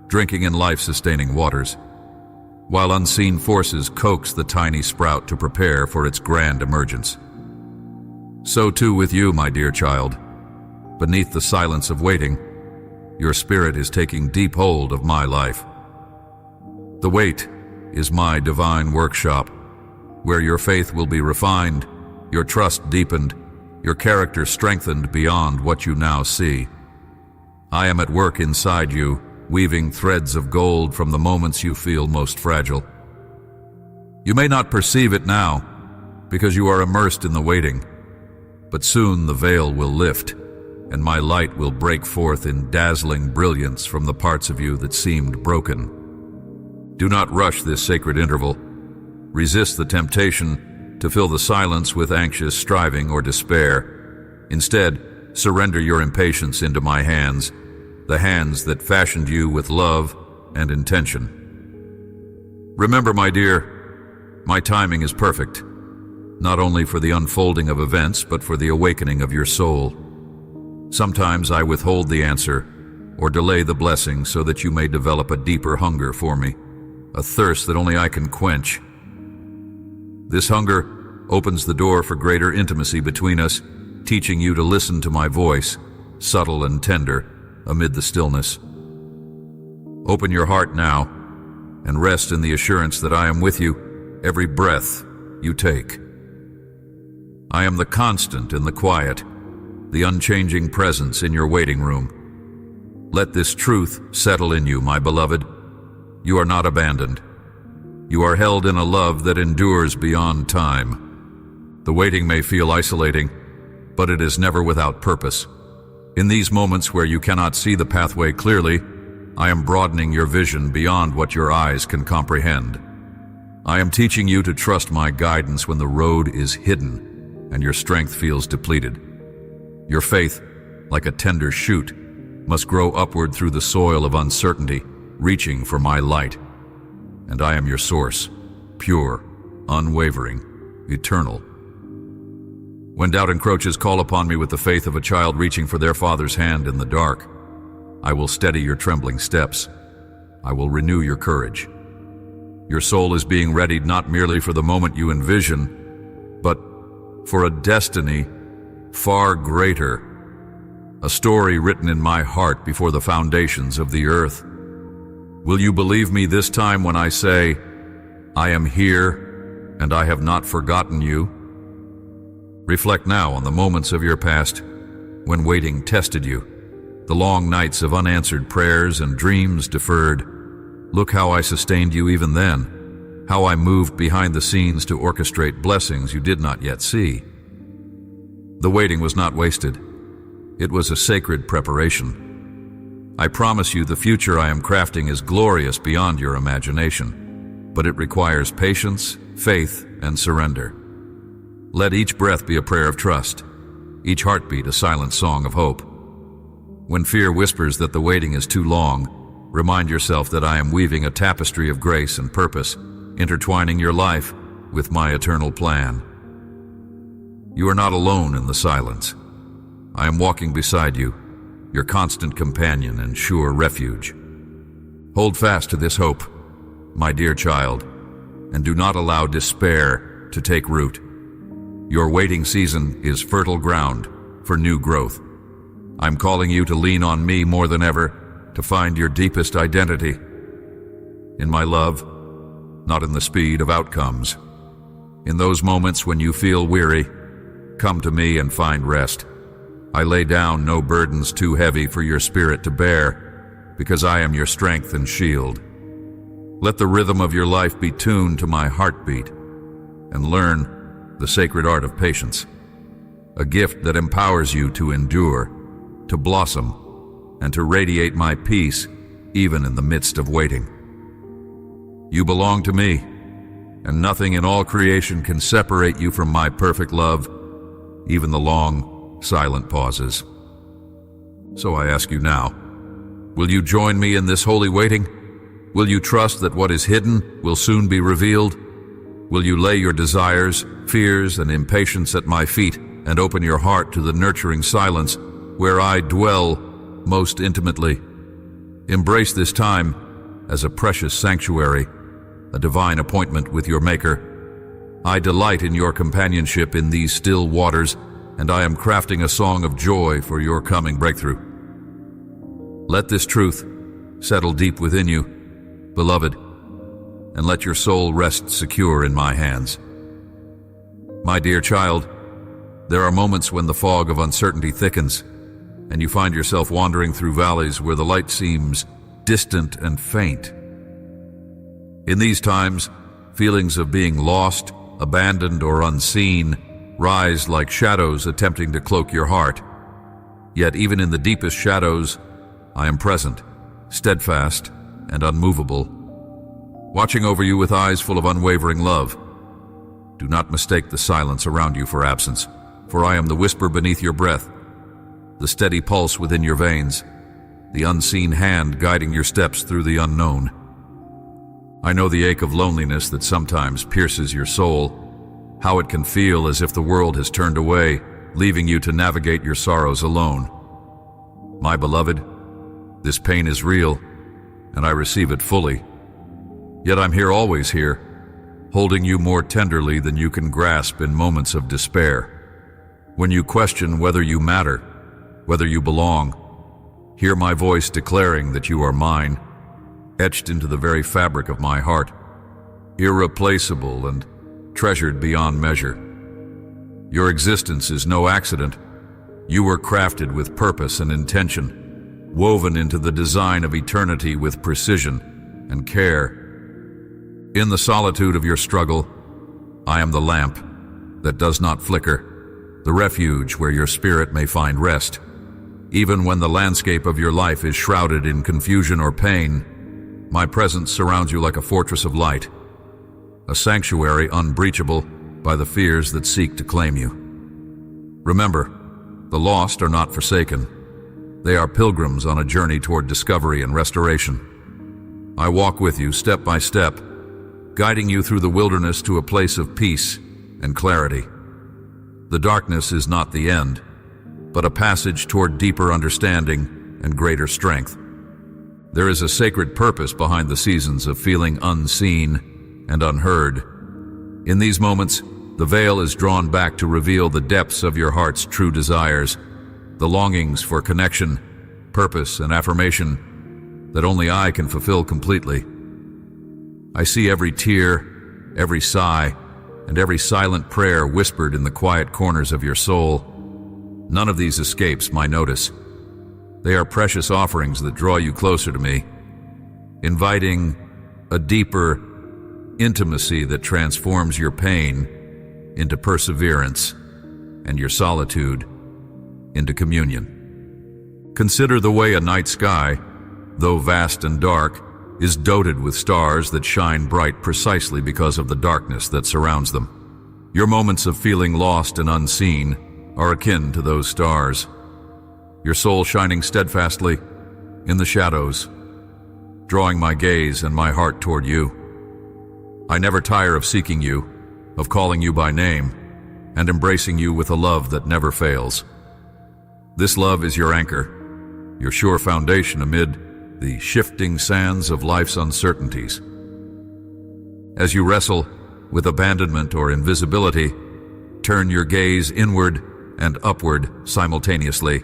drinking in life-sustaining waters, while unseen forces coax the tiny sprout to prepare for its grand emergence. So too with you, my dear child. Beneath the silence of waiting, your spirit is taking deep hold of my life. The wait is my divine workshop, where your faith will be refined, your trust deepened, your character strengthened beyond what you now see. I am at work inside you, weaving threads of gold from the moments you feel most fragile. You may not perceive it now, because you are immersed in the waiting, but soon the veil will lift, and my light will break forth in dazzling brilliance from the parts of you that seemed broken. Do not rush this sacred interval. Resist the temptation to fill the silence with anxious striving or despair. Instead, surrender your impatience into my hands, the hands that fashioned you with love and intention. Remember, my dear, my timing is perfect, not only for the unfolding of events, but for the awakening of your soul. Sometimes I withhold the answer or delay the blessing so that you may develop a deeper hunger for me, a thirst that only I can quench. This hunger opens the door for greater intimacy between us, teaching you to listen to my voice, subtle and tender, amid the stillness. Open your heart now and rest in the assurance that I am with you every breath you take. I am the constant in the quiet, the unchanging presence in your waiting room. Let this truth settle in you, my beloved. You are not abandoned. You are held in a love that endures beyond time. The waiting may feel isolating, but it is never without purpose. In these moments where you cannot see the pathway clearly, I am broadening your vision beyond what your eyes can comprehend. I am teaching you to trust my guidance when the road is hidden and your strength feels depleted. Your faith, like a tender shoot, must grow upward through the soil of uncertainty, reaching for my light. And I am your source, pure, unwavering, eternal. When doubt encroaches, call upon me with the faith of a child reaching for their father's hand in the dark. I will steady your trembling steps. I will renew your courage. Your soul is being readied not merely for the moment you envision, but for a destiny far greater, a story written in my heart before the foundations of the earth. Will you believe me this time when I say, I am here and I have not forgotten you? Reflect now on the moments of your past when waiting tested you, the long nights of unanswered prayers and dreams deferred. Look how I sustained you even then, how I moved behind the scenes to orchestrate blessings you did not yet see. The waiting was not wasted. It was a sacred preparation. I promise you the future I am crafting is glorious beyond your imagination, but it requires patience, faith, and surrender. Let each breath be a prayer of trust, each heartbeat a silent song of hope. When fear whispers that the waiting is too long, remind yourself that I am weaving a tapestry of grace and purpose, intertwining your life with my eternal plan. You are not alone in the silence. I am walking beside you, your constant companion and sure refuge. Hold fast to this hope, my dear child, and do not allow despair to take root. Your waiting season is fertile ground for new growth. I'm calling you to lean on me more than ever to find your deepest identity. In my love, not in the speed of outcomes. In those moments when you feel weary, come to me and find rest. I lay down no burdens too heavy for your spirit to bear, because I am your strength and shield. Let the rhythm of your life be tuned to my heartbeat, and learn the sacred art of patience, a gift that empowers you to endure, to blossom, and to radiate my peace even in the midst of waiting. You belong to me, and nothing in all creation can separate you from my perfect love, even the long, silent pauses. So I ask you now, will you join me in this holy waiting? Will you trust that what is hidden will soon be revealed? Will you lay your desires, fears, and impatience at my feet and open your heart to the nurturing silence where I dwell most intimately? Embrace this time as a precious sanctuary, a divine appointment with your Maker. I delight in your companionship in these still waters, and I am crafting a song of joy for your coming breakthrough. Let this truth settle deep within you, beloved, and let your soul rest secure in my hands. My dear child, there are moments when the fog of uncertainty thickens, and you find yourself wandering through valleys where the light seems distant and faint. In these times, feelings of being lost, abandoned, or unseen rise like shadows attempting to cloak your heart. Yet even in the deepest shadows, I am present, steadfast, and unmovable, watching over you with eyes full of unwavering love. Do not mistake the silence around you for absence, for I am the whisper beneath your breath, the steady pulse within your veins, the unseen hand guiding your steps through the unknown. I know the ache of loneliness that sometimes pierces your soul, how it can feel as if the world has turned away, leaving you to navigate your sorrows alone. My beloved, this pain is real, and I receive it fully. Yet I'm here, always here, holding you more tenderly than you can grasp in moments of despair. When you question whether you matter, whether you belong, hear my voice declaring that you are mine, etched into the very fabric of my heart, irreplaceable and treasured beyond measure. Your existence is no accident. You were crafted with purpose and intention, woven into the design of eternity with precision and care. In the solitude of your struggle, I am the lamp that does not flicker, the refuge where your spirit may find rest. Even when the landscape of your life is shrouded in confusion or pain, my presence surrounds you like a fortress of light, a sanctuary unbreachable by the fears that seek to claim you. Remember, the lost are not forsaken. They are pilgrims on a journey toward discovery and restoration. I walk with you step by step, guiding you through the wilderness to a place of peace and clarity. The darkness is not the end, but a passage toward deeper understanding and greater strength. There is a sacred purpose behind the seasons of feeling unseen and unheard. In these moments, the veil is drawn back to reveal the depths of your heart's true desires, the longings for connection, purpose, and affirmation that only I can fulfill completely. I see every tear, every sigh, and every silent prayer whispered in the quiet corners of your soul. None of these escapes my notice. They are precious offerings that draw you closer to me, inviting a deeper intimacy that transforms your pain into perseverance and your solitude into communion. Consider the way a night sky, though vast and dark, is dotted with stars that shine bright precisely because of the darkness that surrounds them. Your moments of feeling lost and unseen are akin to those stars, your soul shining steadfastly in the shadows, drawing my gaze and my heart toward you. I never tire of seeking you, of calling you by name, and embracing you with a love that never fails. This love is your anchor, your sure foundation amid the shifting sands of life's uncertainties. As you wrestle with abandonment or invisibility, turn your gaze inward and upward simultaneously.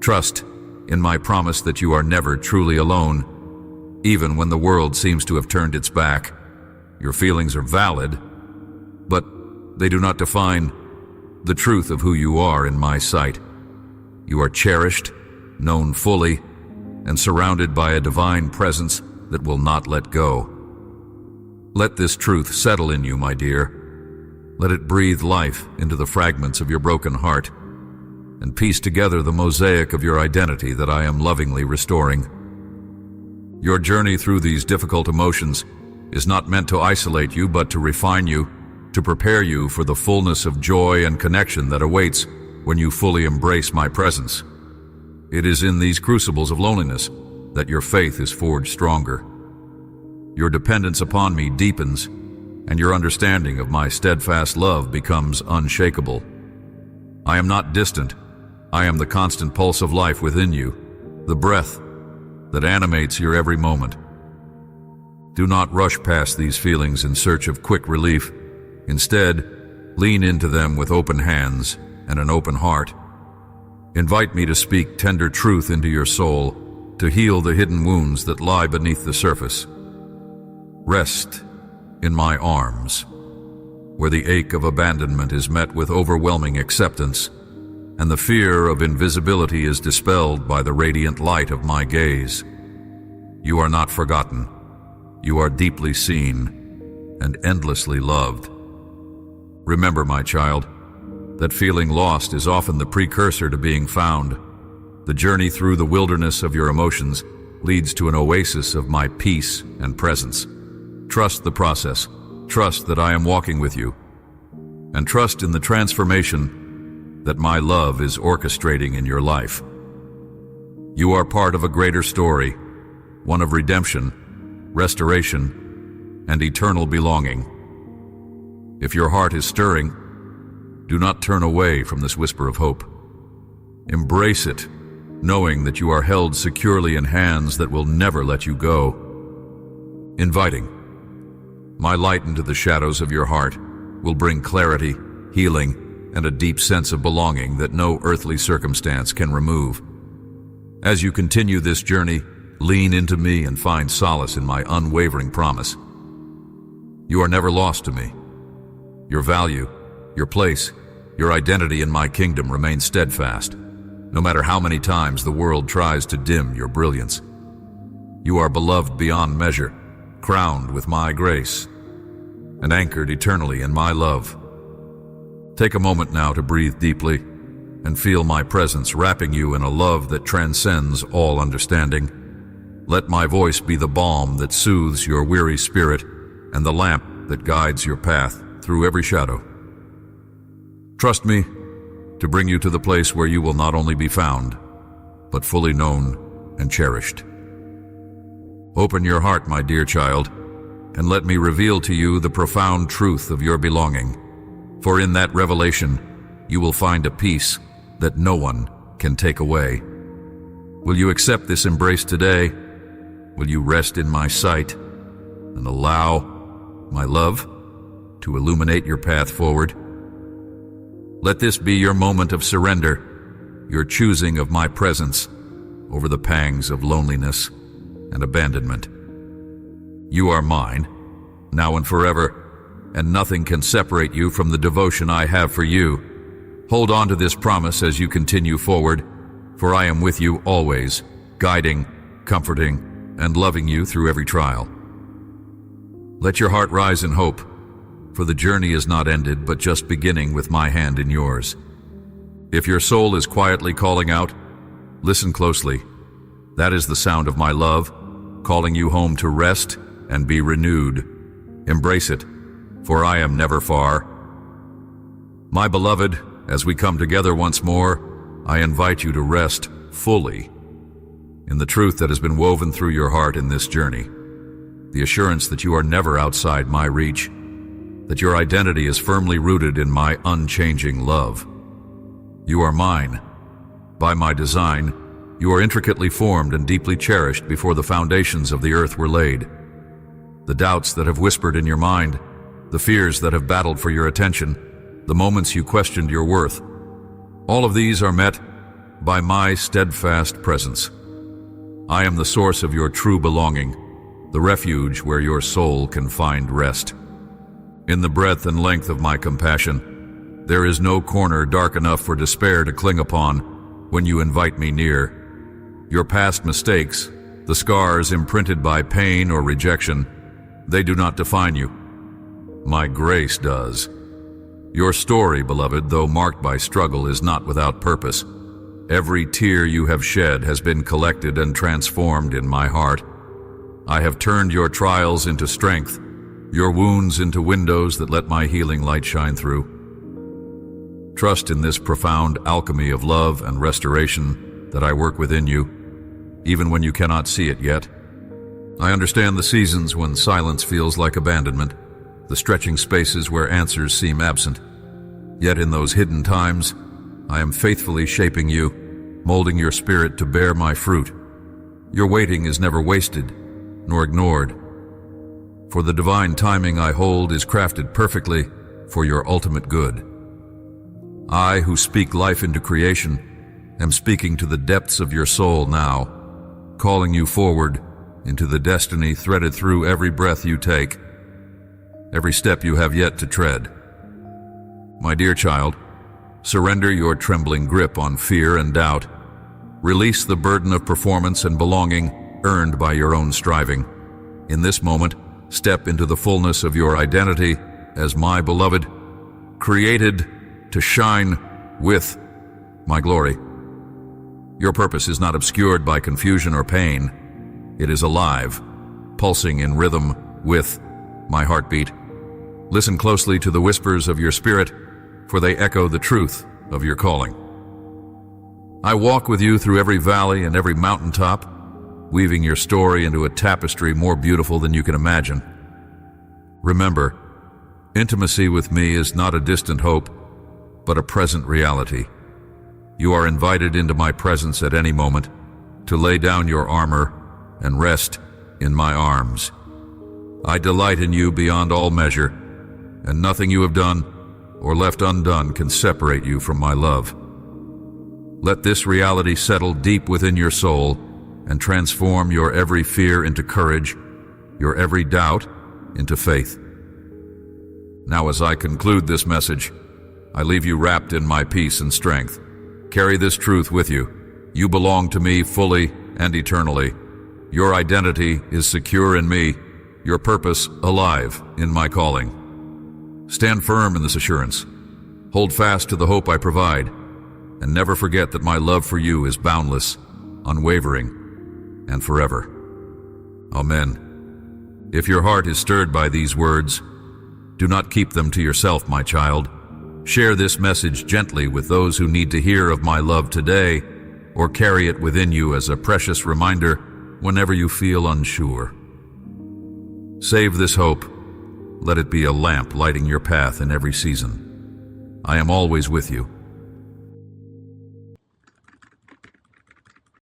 Trust in my promise that you are never truly alone, even when the world seems to have turned its back. Your feelings are valid, but they do not define the truth of who you are in my sight. You are cherished, known fully, and surrounded by a divine presence that will not let go. Let this truth settle in you, my dear. Let it breathe life into the fragments of your broken heart and piece together the mosaic of your identity that I am lovingly restoring. Your journey through these difficult emotions is not meant to isolate you, but to refine you, to prepare you for the fullness of joy and connection that awaits when you fully embrace my presence. It is in these crucibles of loneliness that your faith is forged stronger. Your dependence upon me deepens, and your understanding of my steadfast love becomes unshakable. I am not distant. I am the constant pulse of life within you, the breath that animates your every moment. Do not rush past these feelings in search of quick relief. Instead, lean into them with open hands and an open heart. Invite me to speak tender truth into your soul, to heal the hidden wounds that lie beneath the surface. Rest in my arms, where the ache of abandonment is met with overwhelming acceptance, and the fear of invisibility is dispelled by the radiant light of my gaze. You are not forgotten. You are deeply seen and endlessly loved. Remember, my child, that feeling lost is often the precursor to being found. The journey through the wilderness of your emotions leads to an oasis of my peace and presence. Trust the process. Trust that I am walking with you. And trust in the transformation that my love is orchestrating in your life. You are part of a greater story, one of redemption, restoration, and eternal belonging. If your heart is stirring, do not turn away from this whisper of hope. Embrace it, knowing that you are held securely in hands that will never let you go. Inviting my light into the shadows of your heart will bring clarity, healing, and a deep sense of belonging that no earthly circumstance can remove. As you continue this journey, lean into me and find solace in my unwavering promise. You are never lost to me. Your value, your place, your identity in my kingdom remain steadfast, no matter how many times the world tries to dim your brilliance. You are beloved beyond measure, crowned with my grace, and anchored eternally in my love. Take a moment now to breathe deeply and feel my presence wrapping you in a love that transcends all understanding. Let my voice be the balm that soothes your weary spirit and the lamp that guides your path through every shadow. Trust me to bring you to the place where you will not only be found, but fully known and cherished. Open your heart, my dear child, and let me reveal to you the profound truth of your belonging. For in that revelation, you will find a peace that no one can take away. Will you accept this embrace today? Will you rest in my sight and allow my love to illuminate your path forward? Let this be your moment of surrender, your choosing of my presence over the pangs of loneliness and abandonment. You are mine, now and forever, and nothing can separate you from the devotion I have for you. Hold on to this promise as you continue forward, for I am with you always, guiding, comforting, and loving you through every trial. Let your heart rise in hope, for the journey is not ended, but just beginning with my hand in yours. If your soul is quietly calling out, listen closely. That is the sound of my love, calling you home to rest and be renewed. Embrace it, for I am never far. My beloved, as we come together once more, I invite you to rest fully in the truth that has been woven through your heart in this journey, the assurance that you are never outside my reach, that your identity is firmly rooted in my unchanging love. You are mine, by my design, You are intricately formed and deeply cherished before the foundations of the earth were laid. The doubts that have whispered in your mind, the fears that have battled for your attention, the moments you questioned your worth, all of these are met by my steadfast presence. I am the source of your true belonging, the refuge where your soul can find rest. In the breadth and length of my compassion, there is no corner dark enough for despair to cling upon when you invite me near. Your past mistakes, the scars imprinted by pain or rejection, they do not define you. My grace does. Your story, beloved, though marked by struggle, is not without purpose. Every tear you have shed has been collected and transformed in my heart. I have turned your trials into strength, your wounds into windows that let my healing light shine through. Trust in this profound alchemy of love and restoration that I work within you, even when you cannot see it yet. I understand the seasons when silence feels like abandonment, the stretching spaces where answers seem absent. Yet in those hidden times, I am faithfully shaping you, molding your spirit to bear my fruit. Your waiting is never wasted, nor ignored. For the divine timing I hold is crafted perfectly for your ultimate good. I, who speak life into creation, am speaking to the depths of your soul now, calling you forward into the destiny threaded through every breath you take, every step you have yet to tread. My dear child, surrender your trembling grip on fear and doubt. Release the burden of performance and belonging earned by your own striving. In this moment, step into the fullness of your identity as my beloved, created to shine with my glory. Your purpose is not obscured by confusion or pain. It is alive, pulsing in rhythm with my heartbeat. Listen closely to the whispers of your spirit, for they echo the truth of your calling. I walk with you through every valley and every mountaintop, weaving your story into a tapestry more beautiful than you can imagine. Remember, intimacy with me is not a distant hope, but a present reality. You are invited into my presence at any moment to lay down your armor and rest in my arms. I delight in you beyond all measure, and nothing you have done or left undone can separate you from my love. Let this reality settle deep within your soul and transform your every fear into courage, your every doubt into faith. Now, as I conclude this message, I leave you wrapped in my peace and strength. Carry this truth with you. You belong to me fully and eternally. Your identity is secure in me, your purpose alive in my calling. Stand firm in this assurance. Hold fast to the hope I provide, and never forget that my love for you is boundless, unwavering, and forever. Amen. If your heart is stirred by these words, do not keep them to yourself, my child. Share this message gently with those who need to hear of my love today, or carry it within you as a precious reminder whenever you feel unsure. Save this hope. Let it be a lamp lighting your path in every season. I am always with you,